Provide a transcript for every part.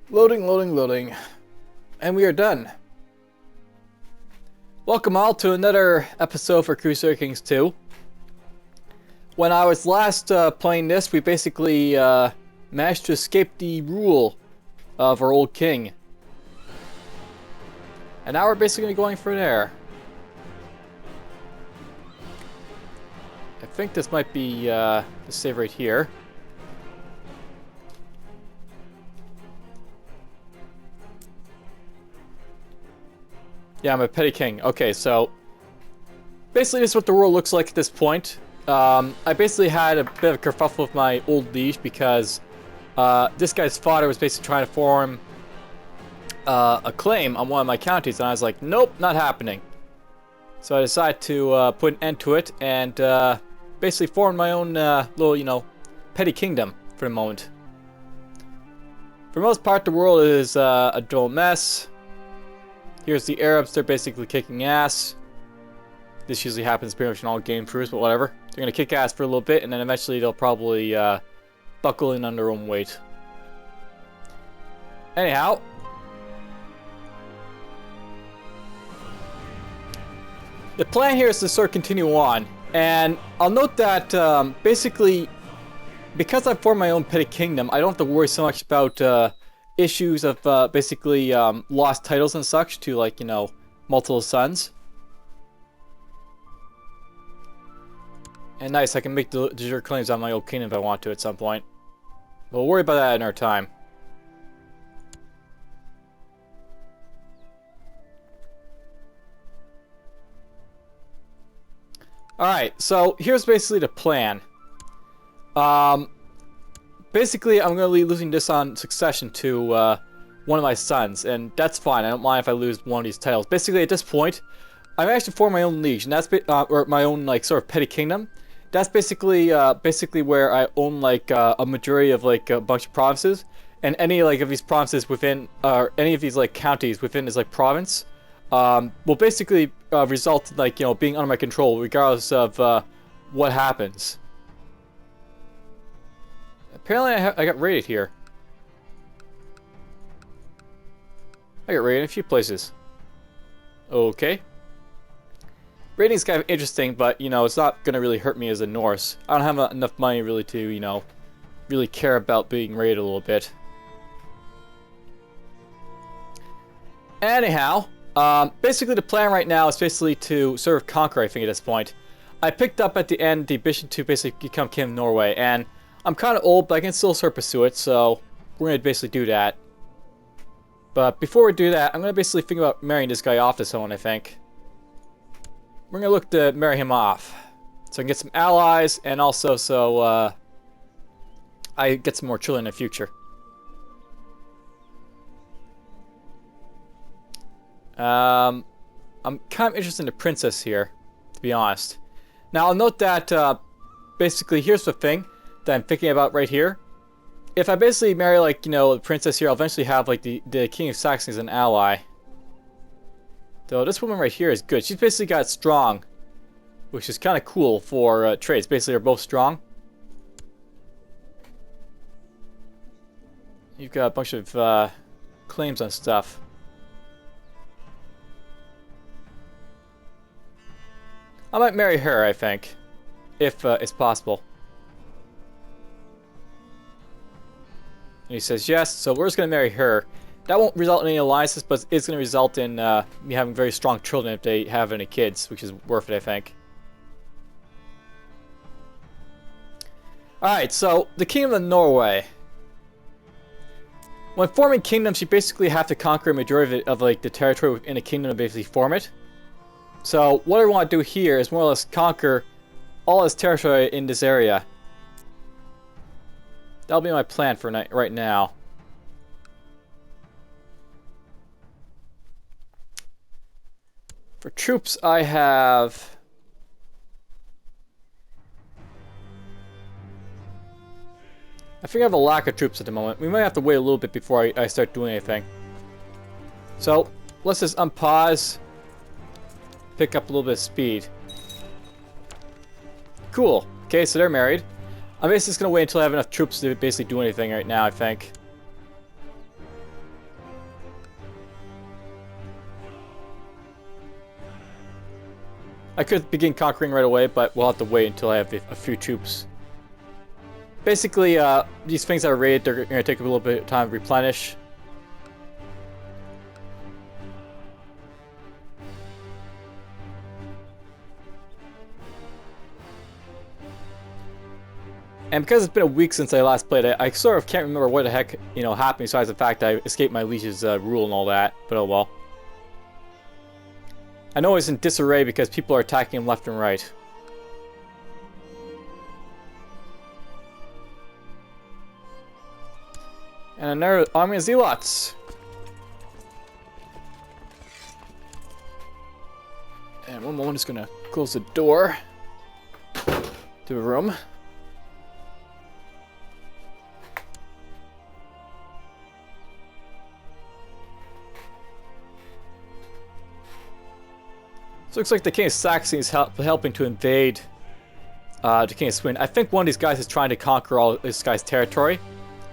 Loading, loading, loading. And we are done. Welcome all to another episode for Crusader Kings 2. When I was last playing this, we basically managed to escape the rule of our old king. And now we're basically going for there. I think this might be the save right here. Yeah, I'm a petty king. Okay, so basically this is what the world looks like at this point. I basically had a bit of a kerfuffle with my old liege because this guy's father was basically trying to form a claim on one of my counties, and I was like, nope, not happening. So I decided to put an end to it and basically form my own little, petty kingdom for the moment. For the most part, the world is a dull mess. Here's the Arabs, they're basically kicking ass. This usually happens pretty much in all game throughs, but whatever. They're going to kick ass for a little bit, and then eventually they'll probably buckle in on their own weight. Anyhow. The plan here is to sort of continue on. And I'll note that basically, because I've formed my own petty kingdom, I don't have to worry so much about issues of basically lost titles and such to, like, multiple sons. And nice, I can make the de jure claims on my old kingdom if I want to at some point. But we'll worry about that in our time. Alright, so here's basically the plan. Basically, I'm going to be losing this on succession to one of my sons, and that's fine. I don't mind if I lose one of these titles. Basically, at this point, I'm actually forming my own liege, and that's or my own sort of petty kingdom. That's basically where I own a majority of a bunch of provinces, and any of these provinces within or any of these counties within this province will basically result in being under my control regardless of what happens. Apparently I got raided here. I got raided in a few places. Okay. Raiding's kind of interesting, but it's not gonna really hurt me as a Norse. I don't have enough money really to, really care about being raided a little bit. Anyhow, basically the plan right now is basically to sort of conquer, I think, at this point. I picked up at the end the ambition to basically become King of Norway, and I'm kind of old, but I can still sort of pursue it, so we're going to basically do that. But before we do that, I'm going to basically think about marrying this guy off to someone, I think. We're going to look to marry him off. So I can get some allies, and also so I get some more children in the future. I'm kind of interested in the princess here, to be honest. Now, I'll note that basically, here's the thing that I'm thinking about right here. If I basically marry, the princess here, I'll eventually have, the King of Saxony as an ally. Though this woman right here is good. She's basically got strong, which is kind of cool for traits. Basically, they're both strong. You've got a bunch of claims on stuff. I might marry her, I think, if it's possible. And he says yes, so we're just going to marry her. That won't result in any alliances, but it's going to result in me having very strong children if they have any kids, which is worth it, I think. Alright, so the Kingdom of Norway. When forming kingdoms, you basically have to conquer a majority of the territory within a kingdom to basically form it. So what I want to do here is more or less conquer all this territory in this area. That'll be my plan for right now. For troops, I have... I think I have a lack of troops at the moment. We might have to wait a little bit before I start doing anything. So, let's just unpause. Pick up a little bit of speed. Cool. Okay, so they're married. I'm basically just going to wait until I have enough troops to basically do anything right now, I think. I could begin conquering right away, but we'll have to wait until I have a few troops. Basically, these things that are raided, they're going to take a little bit of time to replenish. And because it's been a week since I last played it, I sort of can't remember what the heck, happened besides the fact I escaped my liege's rule and all that, but oh well. I know it's in disarray because people are attacking him left and right. And another army of zealots. And one moment, just gonna close the door to the room. So it looks like the King of Saxony is helping to invade the King of Sweden. I think one of these guys is trying to conquer all this guy's territory,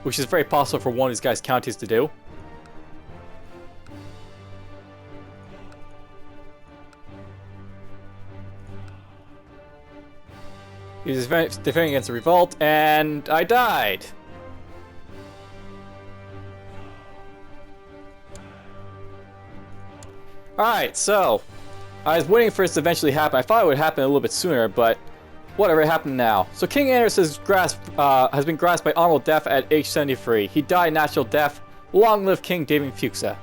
which is very possible for one of these guys' counties to do. He's defending against a revolt, and I died. Alright, so I was waiting for this to eventually happen. I thought it would happen a little bit sooner, but whatever, it happened now. So King Anders has been grasped by honorable death at age 73. He died natural death. Long live King DavionFuxa.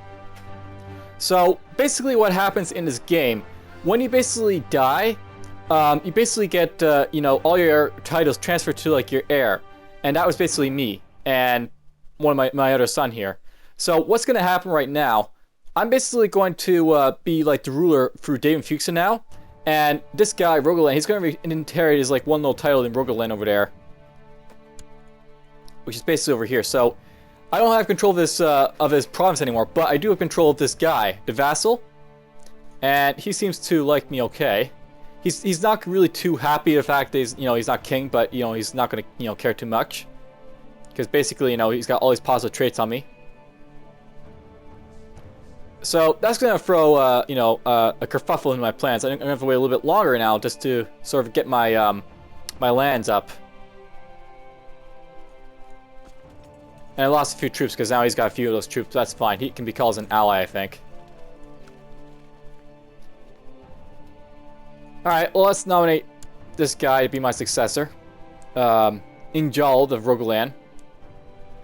So basically what happens in this game, when you basically die, you basically get, all your titles transferred to like your heir. And that was basically me and one of my other son here. So what's going to happen right now, I'm basically going to be like the ruler through DavionFuxa now. And this guy, Rogaland, he's going to inherit his like one little title in Rogaland over there. Which is basically over here. So I don't have control of his province anymore, but I do have control of this guy, the vassal. And he seems to like me okay. He's not really too happy the fact that he's not king, but he's not going to care too much. Because basically, he's got all these positive traits on me. So that's going to throw, a kerfuffle in my plans. I'm going to have to wait a little bit longer now just to sort of get my my lands up. And I lost a few troops because now he's got a few of those troops. That's fine. He can be called as an ally, I think. Alright, well, let's nominate this guy to be my successor. Ingjald of Rogaland.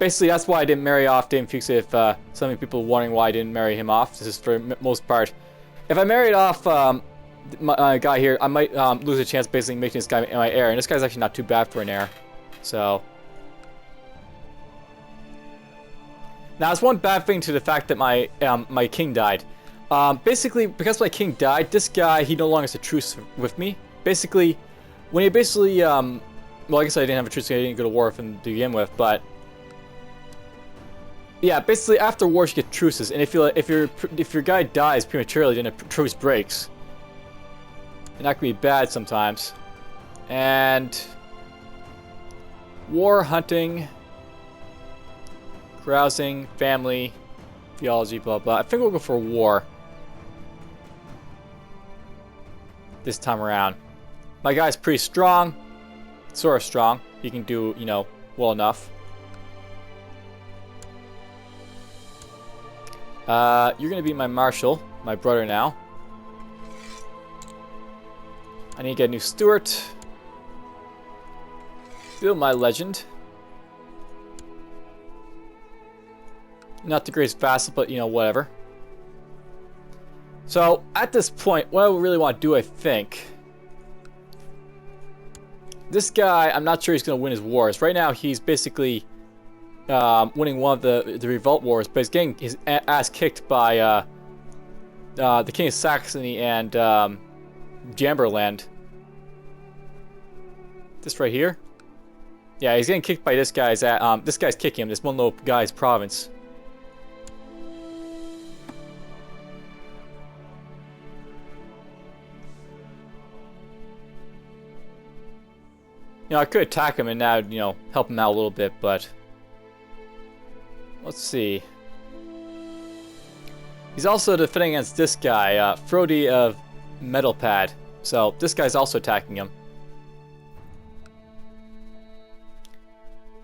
Basically, that's why I didn't marry off DavionFuxa if so many people are wondering why I didn't marry him off. This is for the most part. If I married off my guy here, I might lose a chance basically making this guy my heir. And this guy's actually not too bad for an heir. So now, there's one bad thing to the fact that my my king died. Basically, because my king died, this guy, he no longer has a truce with me. Basically, when he basically, well, I guess I didn't have a truce, I didn't go to war with him to begin with, but yeah, basically after wars you get truces, and if your guy dies prematurely, then a truce breaks, and that can be bad sometimes. And war, hunting, carousing, family, theology, blah blah. I think we'll go for war this time around. My guy's pretty strong, sort of strong. He can do, well enough. You're gonna be my marshal, my brother now. I need to get a new steward. Build my legend. Not the greatest vassal, but whatever. So at this point, what I really want to do, I think, this guy, I'm not sure he's going to win his wars. Right now, he's basically winning one of the revolt wars, but he's getting his ass kicked by the King of Saxony and Jamberland. This right here. Yeah, he's getting kicked by this guy's. This guy's kicking him. This one little guy's province. I could attack him and now, help him out a little bit, but let's see. He's also defending against this guy, Frodi of Metalpad. So this guy's also attacking him.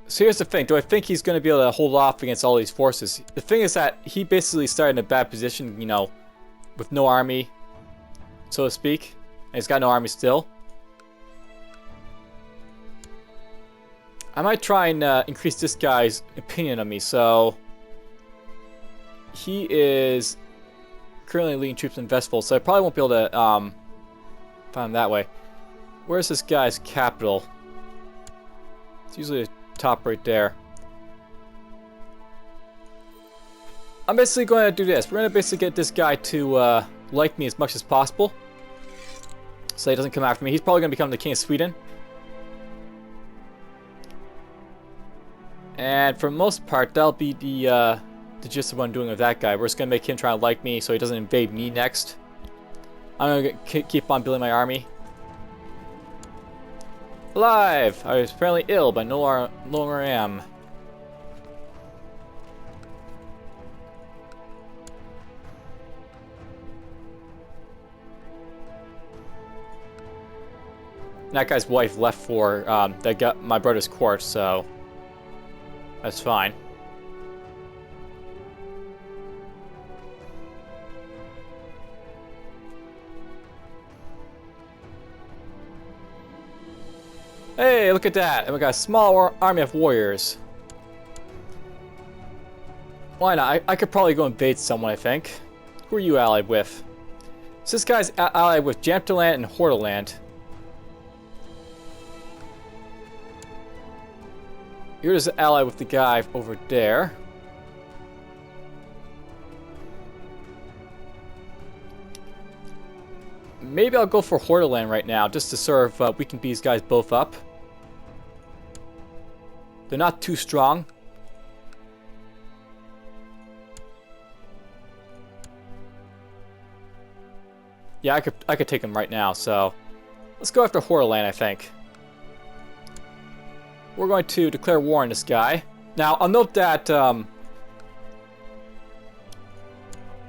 So here's the thing. Do I think he's going to be able to hold off against all these forces? The thing is that he basically started in a bad position, you know, with no army, so to speak. And he's got no army still. I might try and increase this guy's opinion of me. So he is currently leading troops in Vestfold, so I probably won't be able to find him that way. Where's this guy's capital? It's usually the top right there. I'm basically going to do this. We're going to basically get this guy to like me as much as possible, so he doesn't come after me. He's probably going to become the king of Sweden. And for the most part, that'll be the gist of what I'm doing with that guy. We're just going to make him try to like me so he doesn't invade me next. I'm going to keep on building my army. Alive! I was apparently ill, but no longer am. That guy's wife left for my brother's court, so that's fine. Hey, look at that! And we got a small army of warriors. Why not? I could probably go invade someone, I think. Who are you allied with? So this guy's allied with Jamterland and Hordaland. You're just allied with the guy over there. Maybe I'll go for Hordaland right now, just to sort of weaken these guys both up. They're not too strong. Yeah, I could take them right now, so let's go after Hordaland, I think. We're going to declare war on this guy. Now, I'll note that actually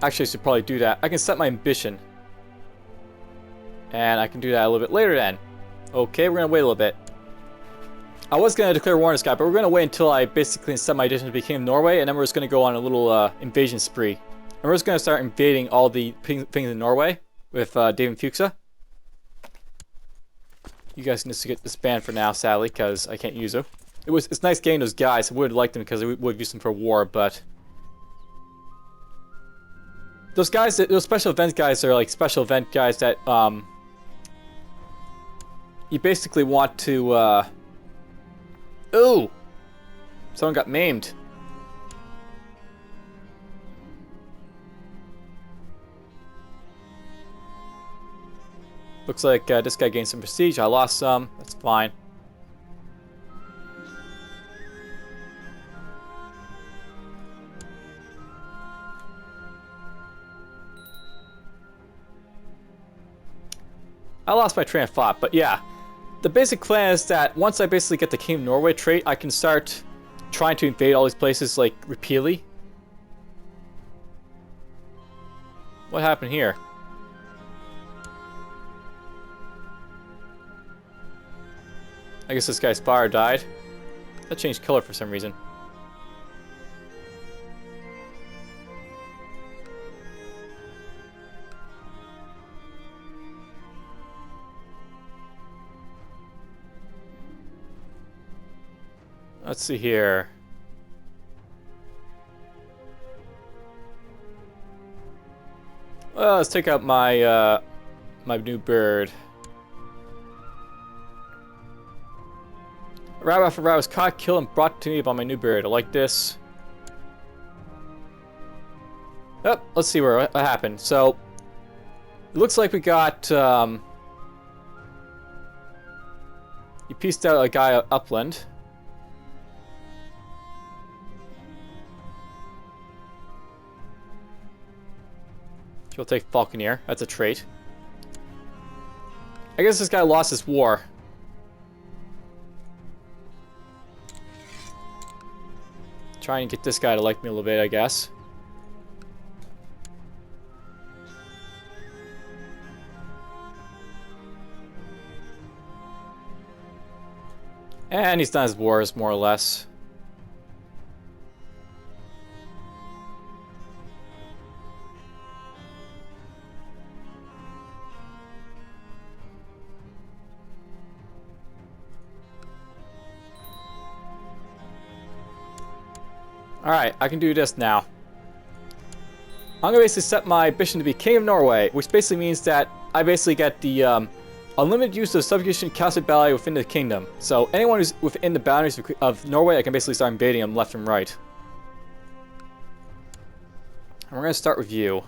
I should probably do that. I can set my ambition. And I can do that a little bit later then. Okay, we're going to wait a little bit. I was going to declare war on this guy, but we're going to wait until I basically set my ambition to be King of Norway, and then we're just going to go on a little invasion spree. And we're just going to start invading all the things in Norway with DavionFuxa. You guys can just get disbanded for now, sadly, because I can't use them. It's nice getting those guys. I would have liked them because we would have used them for war, but those guys, those special event guys, are like special event guys that you basically want to. Ooh, someone got maimed. Looks like this guy gained some prestige. I lost some. That's fine. I lost my train of thought, but yeah. The basic plan is that once I basically get the Kingdom of Norway trait, I can start trying to invade all these places, like, repeatedly. What happened here? I guess this guy's fire died. That changed color for some reason. Let's see here. Well, let's take out my my new bird. A rabbit after rabbit was caught, killed, and brought to me by my new bird. I like this. Oh, let's see what happened. So, it looks like we got you pieced out a guy upland. She'll take Falconeer. That's a trait. I guess this guy lost his war. Trying to get this guy to like me a little bit, I guess. And he's done his wars, more or less. Alright, I can do this now. I'm going to basically set my ambition to be King of Norway, which basically means that I basically get the unlimited use of subjugation castle ballet within the kingdom. So anyone who's within the boundaries of Norway, I can basically start invading them left and right. And we're going to start with you.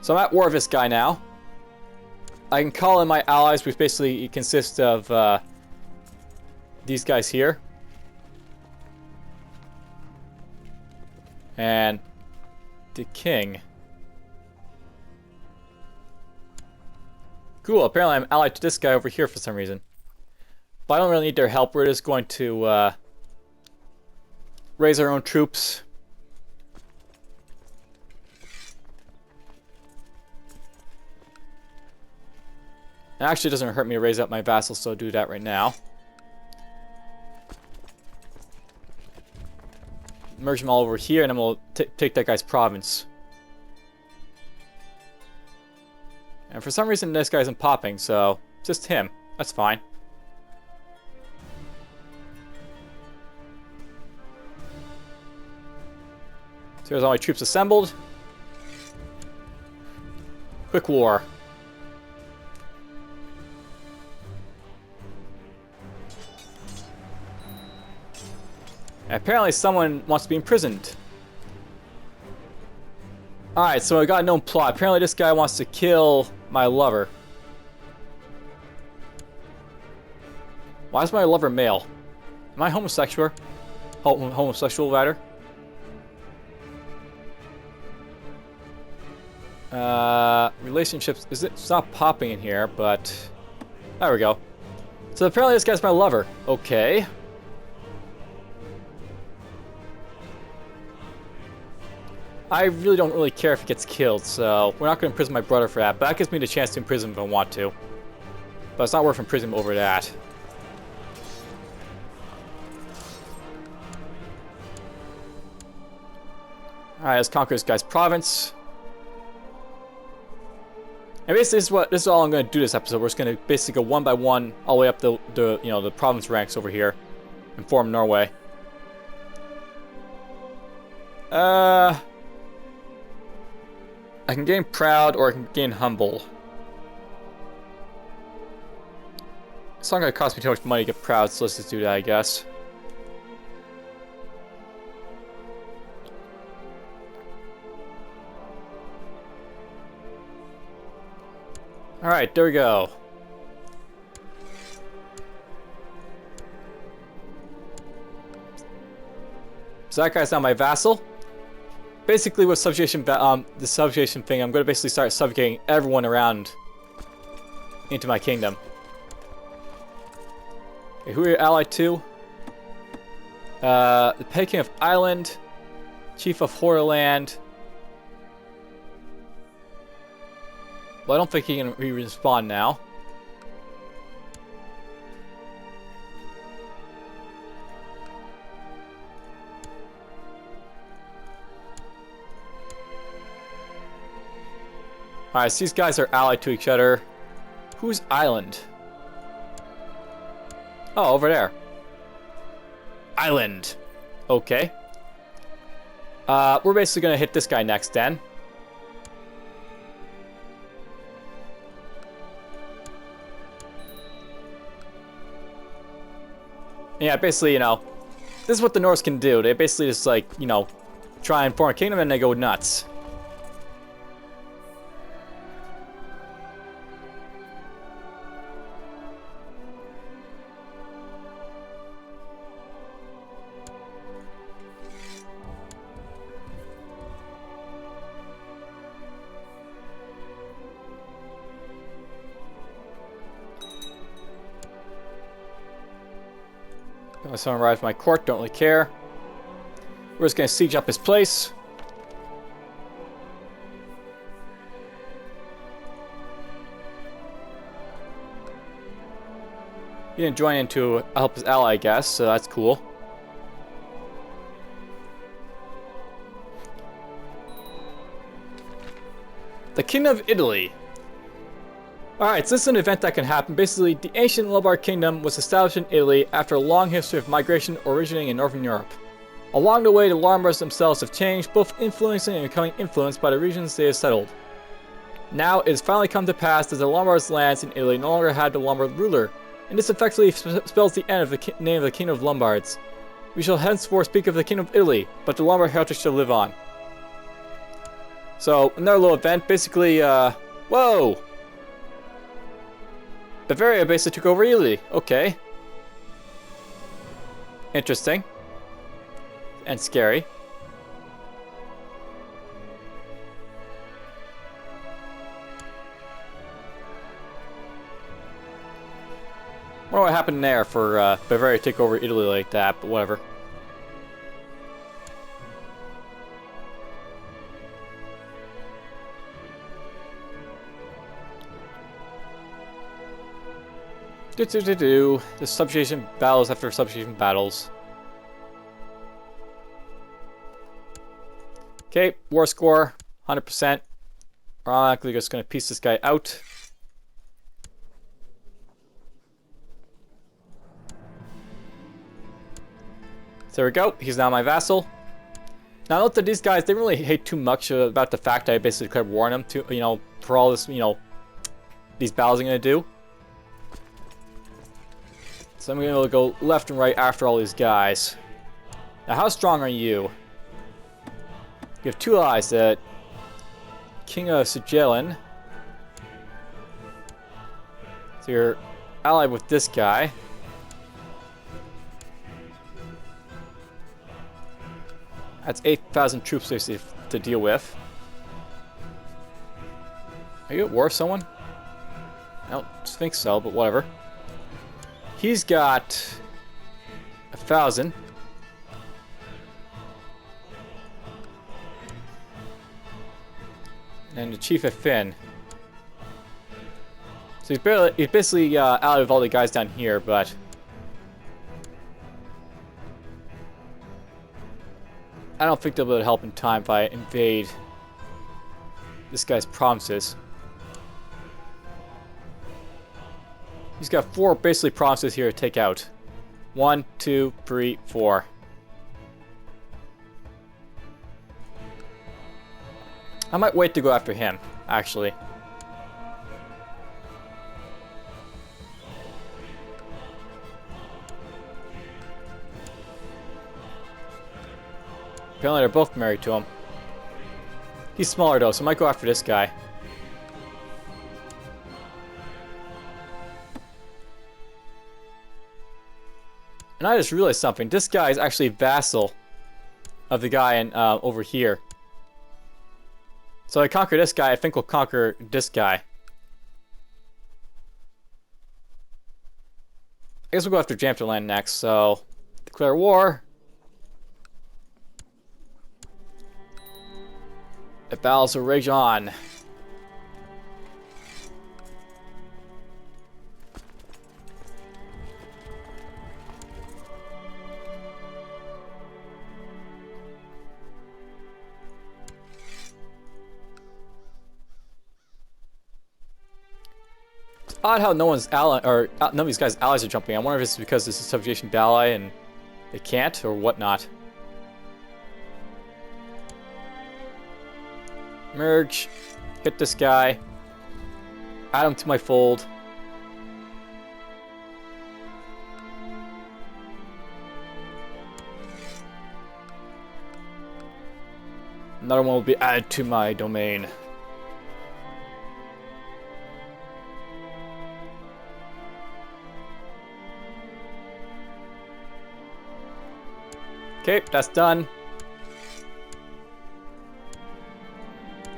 So I'm at war with this guy now. I can call in my allies, which basically consist of these guys here. And the king. Cool, apparently I'm allied to this guy over here for some reason. But I don't really need their help. We're just going to raise our own troops. It actually doesn't hurt me to raise up my vassals, so I'll do that right now. Merge them all over here, and then we'll take that guy's province. And for some reason, this guy isn't popping, so just him. That's fine. So here's all my troops assembled. Quick war. And apparently someone wants to be imprisoned. Alright, so I got a known plot. Apparently this guy wants to kill my lover. Why is my lover male? Am I homosexual? Homosexual, rather? Relationships. It's not popping in here, but... There we go. So apparently this guy's my lover. Okay. I really don't really care if he gets killed, so we're not going to imprison my brother for that. But that gives me the chance to imprison him if I want to. But it's not worth imprisoning him over that. Alright, let's conquer this guy's province. And basically this is all I'm going to do this episode. We're just going to basically go one by one all the way up the province ranks over here and form Norway. I can gain proud or I can gain humble. It's not going to cost me too much money to get proud, so let's just do that, I guess. Alright, there we go. So that guy's now my vassal. Basically, with subjugation, the subjugation thing, I'm going to basically start subjugating everyone around into my kingdom. Okay, who are you allied to? The Petty King of Ireland, Chief of Horrorland. Well, I don't think he can respawn now. Alright, so these guys are allied to each other. Who's Island? Oh, over there. Island. Okay. We're basically going to hit this guy next then. Yeah, basically, you know, this is what the Norse can do. They basically just, like, you know, try and form a kingdom and they go nuts. Someone arrived at my court, don't really care. We're just gonna siege up his place. He didn't join in to help his ally, I guess, so that's cool. The Kingdom of Italy. Alright, so this is an event that can happen. Basically, the ancient Lombard kingdom was established in Italy after a long history of migration originating in Northern Europe. Along the way, the Lombards themselves have changed, both influencing and becoming influenced by the regions they have settled. Now, it has finally come to pass that the Lombards' lands in Italy no longer had the Lombard ruler, and this effectively spells the end of the name of the Kingdom of Lombards. We shall henceforth speak of the Kingdom of Italy, but the Lombard heritage shall live on. So, another little event, basically, whoa! Bavaria basically took over Italy. Okay. Interesting. And scary. I wonder what happened there for Bavaria to take over Italy like that, but whatever. The subjugation battles after subjugation battles. Okay, war score, 100%. We're automatically just going to piece this guy out. So there we go, he's now my vassal. Now note that these guys, they really hate too much about the fact that I basically declared war on them to, you know, for all this, you know, these battles I'm going to do. So I'm going to go left and right after all these guys. Now, how strong are you? You have two allies, the King of Sicilian. So you're allied with this guy. That's 8,000 troops to deal with. Are you at war with someone? I don't think so, but whatever. He's got 1,000. And the Chief of Finn. So he's basically out of all the guys down here, but I don't think they'll be able to help in time if I invade this guy's provinces. He's got 4 basically provinces here to take out. 1, 2, 3, 4. I might wait to go after him, actually. Apparently they're both married to him. He's smaller though, so I might go after this guy. And I just realized something. This guy is actually vassal of the guy in, over here. So I conquer this guy, I think we'll conquer this guy. I guess we'll go after Jamterland next, so declare war. The battles will rage on. It's odd how no one's ally, or none of these guys' allies are jumping. I wonder if it's because this is a subjugation ally and they can't, or whatnot. Merge, hit this guy, add him to my fold. Another one will be added to my domain. Okay, that's done.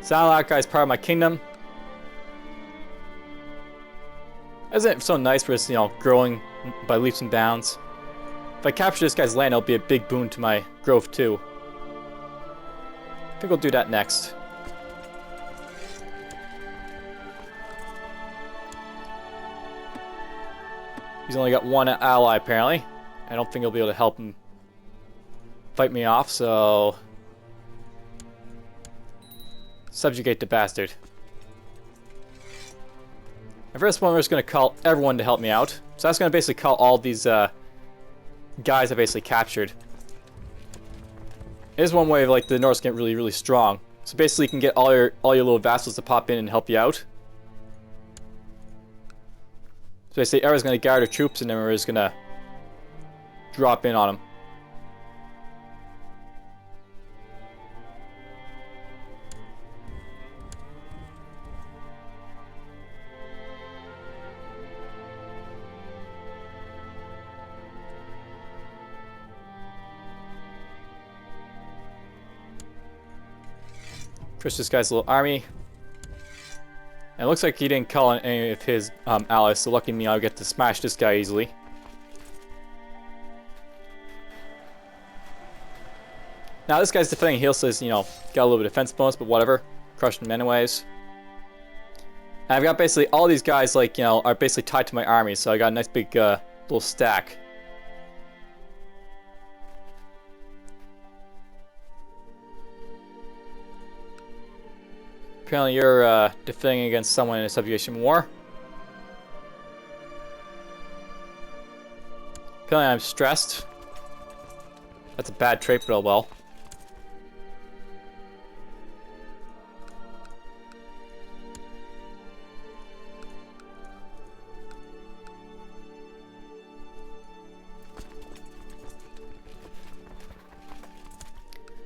That guy's part of my kingdom. Isn't it so nice for this, you know, growing by leaps and bounds? If I capture this guy's land, it'll be a big boon to my growth too. I think we'll do that next. He's only got one ally, apparently. I don't think he'll be able to help him fight me off, so... Subjugate the bastard. And for this one, we're just going to call everyone to help me out. So that's going to basically call all these guys I basically captured. It is one way of, like, the Norse get really, really strong. So basically you can get all your little vassals to pop in and help you out. So basically everyone's going to gather troops and then we're just going to drop in on them. Push this guy's little army. And it looks like he didn't call on any of his allies, so lucky me, I'll get to smash this guy easily. Now this guy's defending heel, says, you know, got a little bit of defense bonus, but whatever. Crushed him anyways. And I've got basically all these guys, like, you know, are basically tied to my army, so I got a nice big little stack. Apparently you're defending against someone in a subjugation war. Apparently I'm stressed. That's a bad trait, but oh well.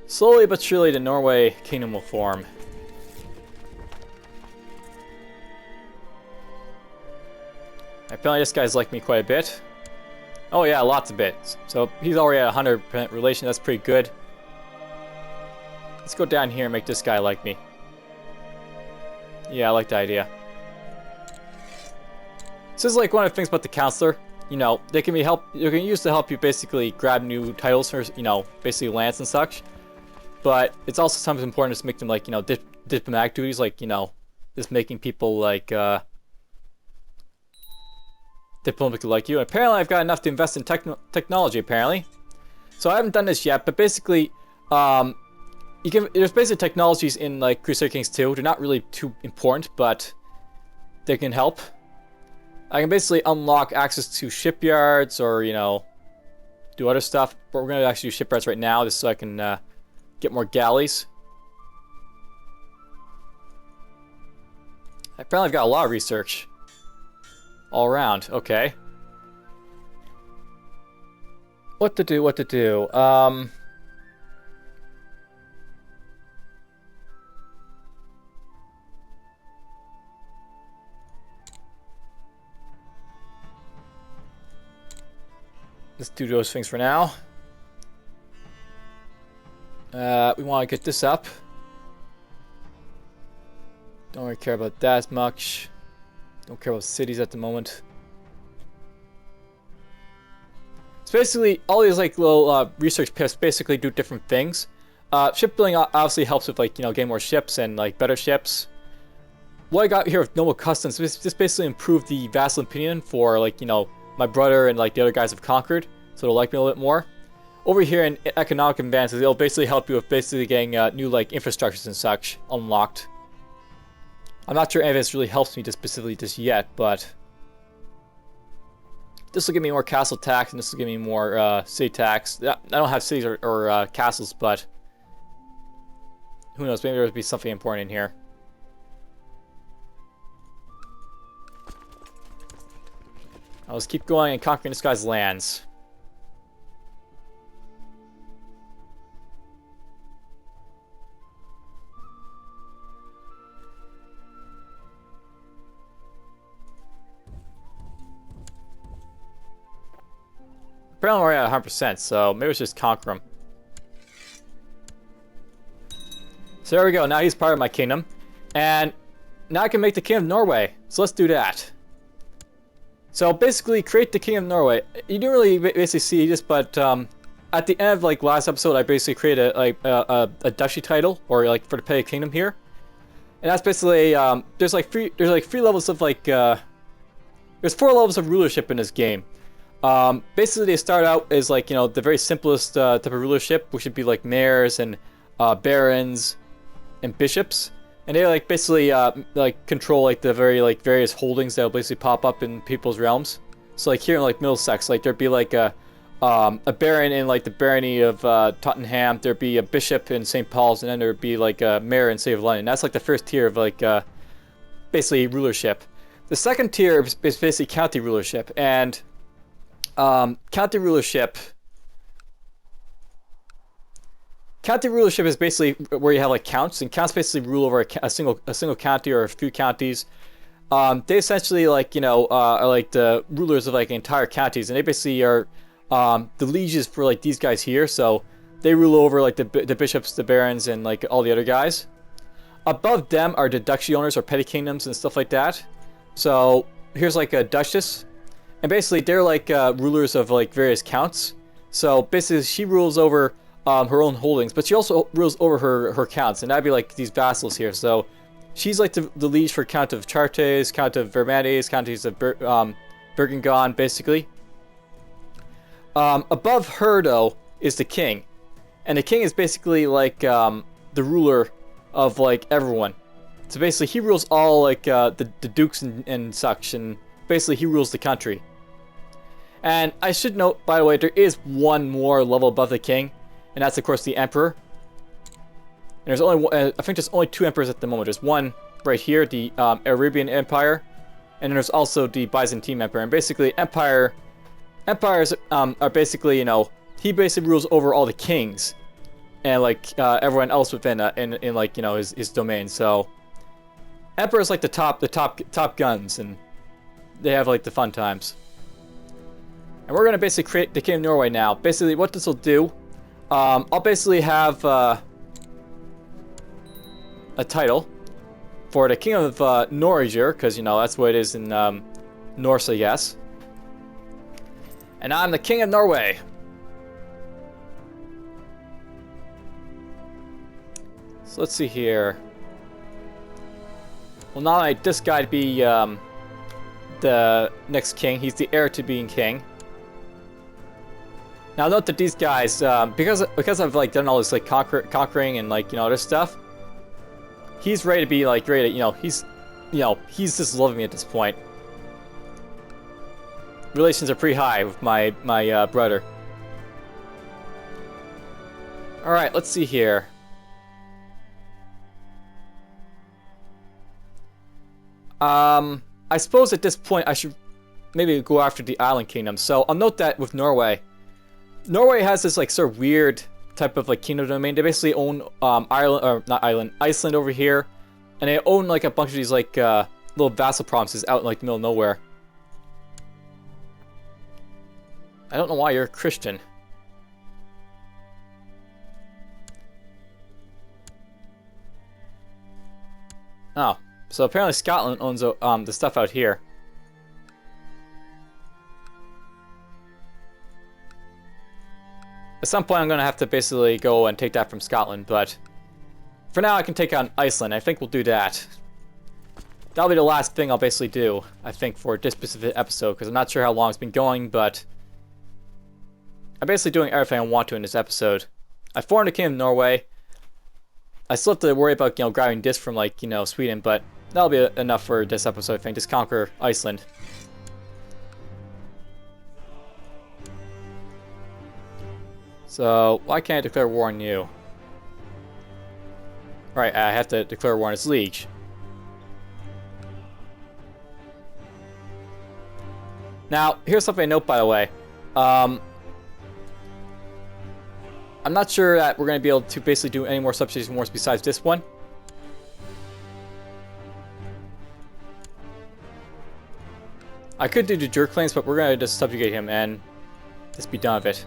Slowly but surely the Norway kingdom will form. Apparently this guy's liked me quite a bit. Oh yeah, lots of bits. So he's already at 100% relation, that's pretty good. Let's go down here and make this guy like me. Yeah, I like the idea. This is like one of the things about the counselor. You know, they can be you can use to help you basically grab new titles for, you know, basically lands and such. But it's also sometimes important to make them, like, you know, diplomatic duties, like, you know, just making people like diplomatically like you. And apparently I've got enough to invest in technology, apparently. So I haven't done this yet, but basically there's basically technologies in, like, Crusader Kings 2. They're not really too important, but they can help. I can basically unlock access to shipyards or, you know, do other stuff. But we're going to actually do shipyards right now just so I can get more galleys. Apparently I've got a lot of research. All around, okay. What to do, what to do? Let's do those things for now. We want to get this up. Don't really care about that as much. Don't care about cities at the moment. It's basically all these, like, little research pips basically do different things. Shipbuilding obviously helps with, like, you know, getting more ships and, like, better ships. What I got here with Noble Customs is just basically improve the vassal opinion for, like, you know, my brother and, like, the other guys have conquered, so they'll like me a little bit more. Over here in economic advances, it'll basically help you with basically getting new, like, infrastructures and such unlocked. I'm not sure any of this really helps me specifically just yet, but this will give me more castle tax, and this will give me more city tax. I don't have cities or castles, but who knows? Maybe there'll be something important in here. I'll just keep going and conquering this guy's lands. Apparently we're at 100%, so maybe let's just conquer him. So there we go, now he's part of my kingdom. And now I can make the Kingdom of Norway, so let's do that. So basically, create the Kingdom of Norway. You didn't really basically see this, but at the end of, like, last episode, I basically created a duchy title, or, like, for the Petty Kingdom here. And that's basically, there's like three levels of, like, there's 4 levels of rulership in this game. Basically, they start out as like, you know, the very simplest type of rulership, which would be like mayors and barons and bishops, and they like basically like control like the very like various holdings that will basically pop up in people's realms. So like here in like Middlesex, like there'd be like a baron in like the barony of Tottenham, there'd be a bishop in St. Paul's, and then there'd be like a mayor in City of London. That's like the first tier of like basically rulership. The second tier is basically county rulership, and county rulership is basically where you have like counts, and counts basically rule over a single county or a few counties. They essentially like, you know, are like the rulers of like entire counties, and they basically are the lieges for like these guys here. So they rule over like the bishops, the barons, and like all the other guys. Above them are the duchy owners or petty kingdoms and stuff like that. So here's like a duchess, and basically they're like rulers of like various counts. So basically she rules over her own holdings, but she also rules over her counts, and that'd be like these vassals here. So she's like the liege for Count of Chartres, Count of Vermandes, Counties of Burgengon, basically. Above her, though, is the king. And the king is basically like the ruler of like everyone. So basically he rules all like the dukes and such, and basically he rules the country. And I should note, by the way, there is one more level above the king, and that's of course the emperor. And there's only I think there's only 2 emperors at the moment. There's one right here, the Arabian Empire, and then there's also the Byzantine Empire. And basically empires are basically, you know, he basically rules over all the kings and like everyone else within in like, you know, his domain. So emperor is like the top guns, and they have like the fun times. And we're gonna basically create the Kingdom of Norway now. Basically, what this will do, I'll basically have a title for the Kingdom of Norway, because, you know, that's what it is in Norse, I guess. And I'm the King of Norway. So let's see here. Well, not only this guy to be the next king, he's the heir to being king. Now note that these guys, because I've like done all this like conquering and like, you know, this stuff, he's ready to be like you know, he's just loving me at this point. Relations are pretty high with my brother. All right, let's see here. I suppose at this point I should maybe go after the island kingdom. So I'll note that with Norway has this like sort of weird type of like kingdom domain. They basically own Iceland over here, and they own like a bunch of these like little vassal provinces out in like the middle of nowhere. I don't know why you're a Christian. Oh, so apparently Scotland owns the stuff out here. At some point I'm going to have to basically go and take that from Scotland, but for now I can take on Iceland. I think we'll do that. That'll be the last thing I'll basically do, I think, for this specific episode, because I'm not sure how long it's been going, but I'm basically doing everything I want to in this episode. I formed the Kingdom of Norway. I still have to worry about, you know, grabbing this from, like, you know, Sweden, but that'll be enough for this episode, I think. Just conquer Iceland. So, why can't I declare war on you? Right, I have to declare war on its liege. Now, here's something I note, by the way. I'm not sure that we're going to be able to basically do any more substitution wars besides this one. I could do the jerk claims, but we're going to just subjugate him and just be done with it.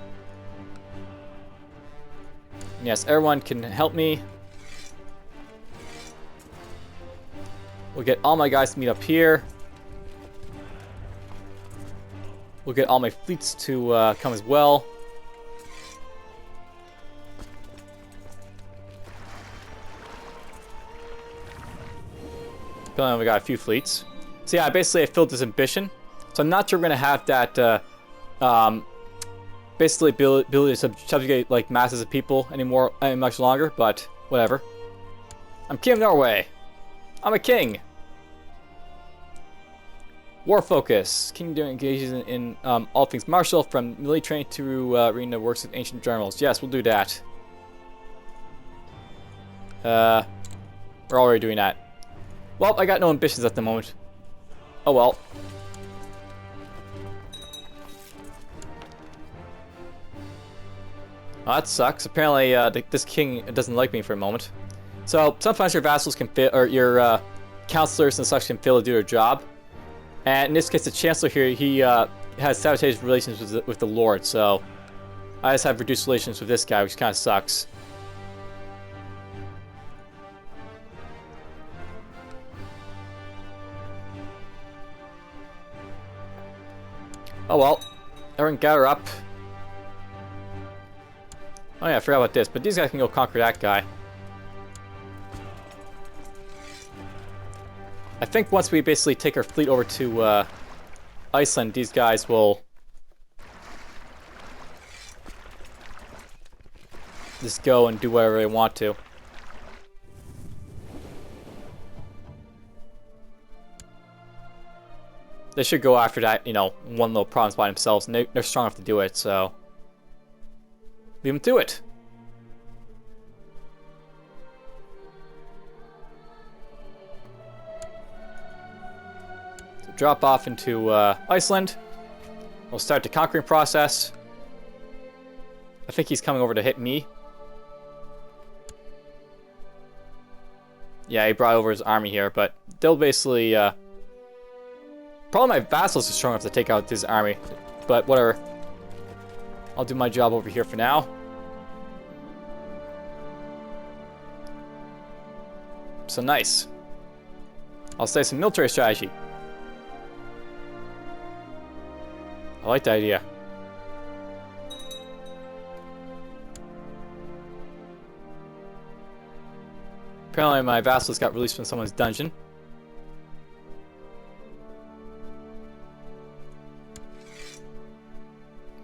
And yes, everyone can help me. We'll get all my guys to meet up here. We'll get all my fleets to come as well. We got a few fleets. So yeah, basically I filled this ambition. So I'm not sure we're gonna have that basically ability to subjugate like masses of people anymore any much longer, but whatever. I'm King of Norway. I'm a king. War focus. Kingdom engages in all things martial, from military training to reading the works of ancient generals. Yes, we'll do that. We're already doing that. Well, I got no ambitions at the moment. Oh well. Oh, that sucks. Apparently, this king doesn't like me for a moment. So sometimes your vassals can fail, or your counselors and such can fail to do their job. And in this case, the chancellor here, he has sabotaged relations with the lord. So I just have reduced relations with this guy, which kind of sucks. Oh well, everyone gather up. Oh yeah, I forgot about this, but these guys can go conquer that guy. I think once we basically take our fleet over to Iceland, these guys will just go and do whatever they want to. They should go after that, you know, one little province by themselves, and they're strong enough to do it, so leave them to it. So drop off into Iceland. We'll start the conquering process. I think he's coming over to hit me. Yeah, he brought over his army here, but they'll basically... probably my vassals are strong enough to take out his army, but whatever. I'll do my job over here for now. So nice. I'll say some military strategy. I like the idea. Apparently my vassals got released from someone's dungeon.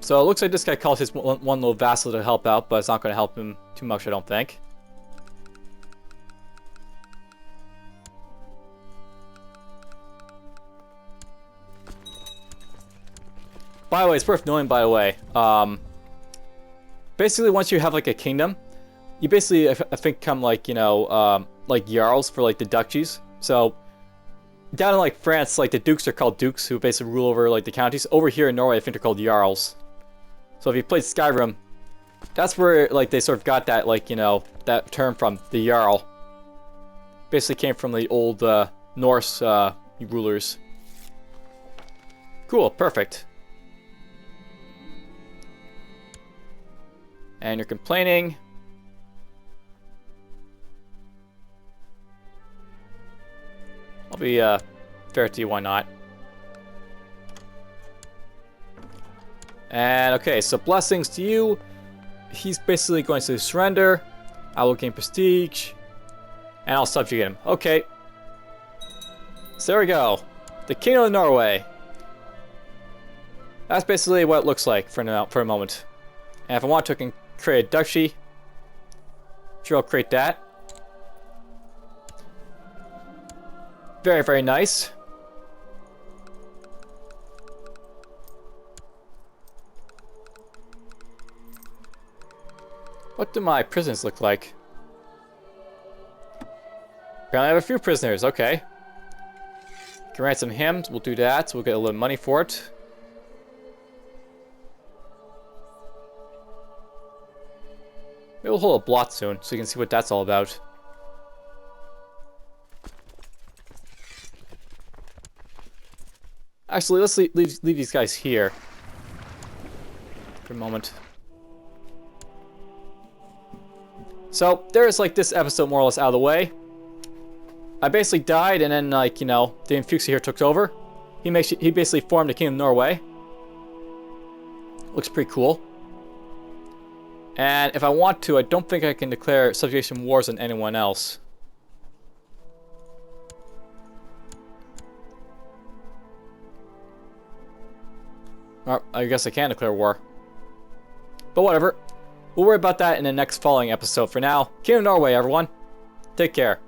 So it looks like this guy called his one little vassal to help out, but it's not going to help him too much, I don't think. By the way, it's worth knowing, by the way, basically once you have like a kingdom, you basically, I think, come like, you know, like jarls for like the duchies. So down in like France, like the dukes are called dukes, who basically rule over like the counties. Over here in Norway, I think they're called jarls. So if you played Skyrim, that's where like they sort of got that, like, you know, that term from, the jarl. Basically came from the old Norse rulers. Cool, perfect. And you're complaining. I'll be fair to you, why not? And okay, so blessings to you. He's basically going to surrender. I will gain prestige. And I'll subjugate him. Okay. So there we go. The Kingdom of Norway. That's basically what it looks like for now, for a moment. And if I want to, I can create a duchy. Sure, I'll create that. Very, very nice. What do my prisons look like? Apparently I have a few prisoners, okay. Can ransom him, we'll do that, so we'll get a little money for it. Maybe we'll hold a blot soon, so you can see what that's all about. Actually, let's leave these guys here for a moment. So, there's like this episode more or less out of the way. I basically died, and then, like, you know, DavionFuxa here took over. He basically formed the Kingdom of Norway. Looks pretty cool. And if I want to, I don't think I can declare subjugation wars on anyone else. I guess I can declare war. But whatever. We'll worry about that in the next following episode. For now, Kingdom of Norway, everyone. Take care.